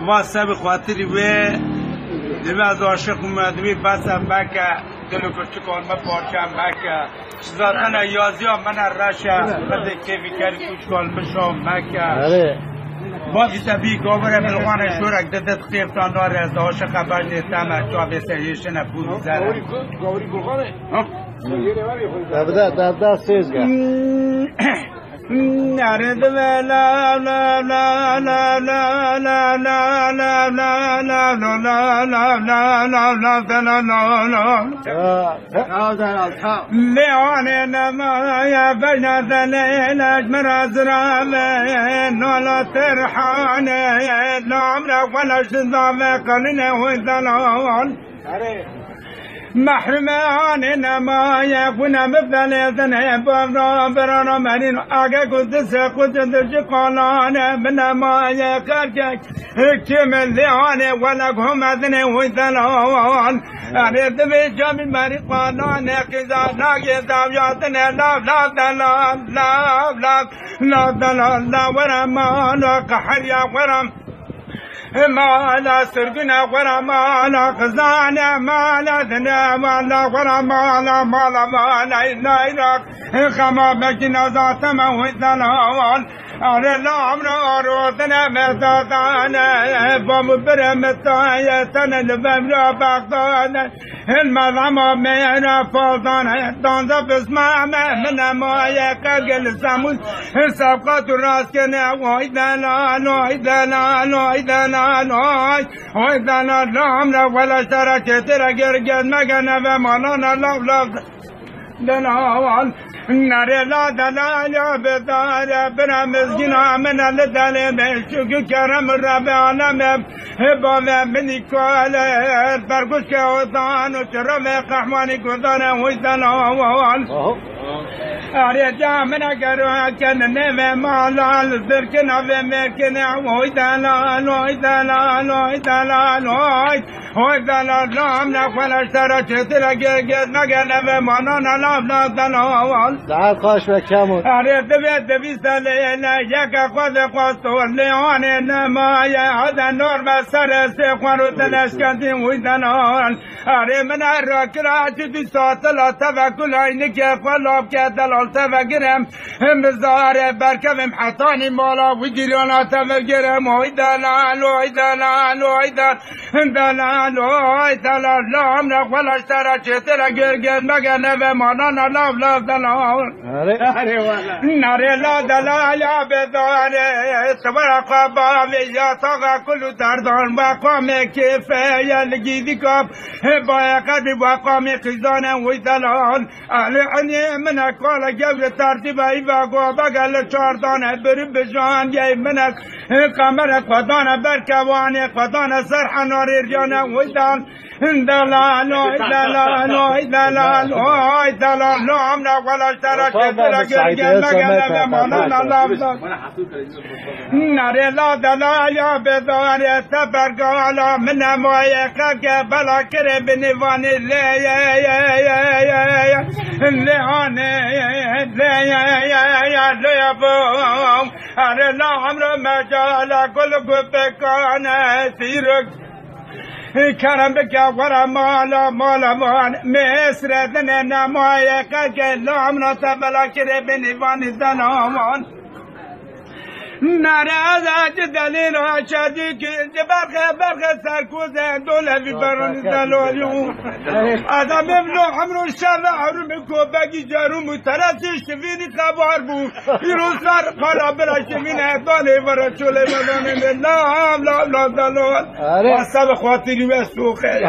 واسه به خاطری و دیو از عاشق اومدمی بسم بکه دلو کشتی کن ما پارچم بکه ذاتن یازی ها من رشه بده کیفی کردی کش کن بشام بکه بازی تبی گاوره ملغان شورک ددت خیفتان داره از عاشق بجنی تمه چا بسیشن پول زره گاوری گلخانه دبده سیزگه نرد لا لا لا لا لا لا لا لا لا لا لا لا لا لعن نما يا بنات الليل اجمر ازرامه نولا ترحانه نعمرك ولا شذاب قلنا وذلال محرمان نما يكون مثل ذنب برانا مرين اگه كنت سقط درجقانا بنما يكرك كمل لعانه ولكم اذن وذلال اريد بجامي مريقانا نقضا ناقي داوياتنا لا لا دلال لا لا لا دلال لا ورما لا قحر يا ورم ما لا سرقنا ولا ما لا خزانة ما لا ذنا ما لا ولا ما لا ما لا ما لا إلا إلاك خما بكنا ذات موثنا أنا لا عمر روثنا متاتانا بمبرمتايا تنا لبمرا بغدانا المظلمة مينا فوضانا دانزا بسمع من ما يكاقل ساموس سبقات الراس كنا وإذانا وإذانا وإذانا وإذانا لا عمر ولا شركة ترقر مكانا بمانا لا دلال نرى لا دلال يا بدار بنا مسكنا من الدلال شكو كرم رب العالم هبا مني كوال برقش كوطان وشرم قحواني كوطان ويدلال أريد جامنا كروها كان نمي مالال ذركنا بمكنا ويدلال ويدلال ويدلال ويدلال نامنا ولا اشترى ترقى مكانا بمانانا لا دلال ساعت خاش بكامون أريد دبي سلينا يكا قد قصوا الليون نما يا هذا نور مسر سيقوان وتلاشكتين ويدلال أريد من الركرات في ساطلة تفكل عينك قلوب كدلال تفكرم مزار بركب حطاني مالا وجيلونا تفكرم ويدلال ويدلال ويدلال ويدلال لا عمرك ولا اشترى ترقى مكانا بمانانا لا دلال نرى لا دلال يا بدار صبر قباب يا طغى كل دردان وقام كفاية لجيدكم بايا قد وقام خزانا ويدلال أعني منك قال جبر ترتيب ايبا قوبا شاردان بربجان جاي منك قمرك قدانا بركواني قدانا سرحا نار رجانا ويدلال دلال دلال دلال دلال لا عمنا ولا اشترى نرى لا دلال يا بدار تبرقالا من ما يكاك بلا كرب نفان لا يا يا يا يا لهاني لا يا يا يا لا بوم أرى لا عمر مجال كل قبكانا سيرك كرم بك ورا مالا مالا مان مصر دنا ما يكاك لا عمر تبلا كرب نفان الزنامان نرى دليل شادي برخ سركوز دولة في برون دلوليو هذا ممنوع عمرو الشارع عرمكو باقي جارو مترسي شفيني خبار بو يروسار قال بلا شفيني دولي ورسولي مدن لا لا لا دلول وصاب خواتي وسوخي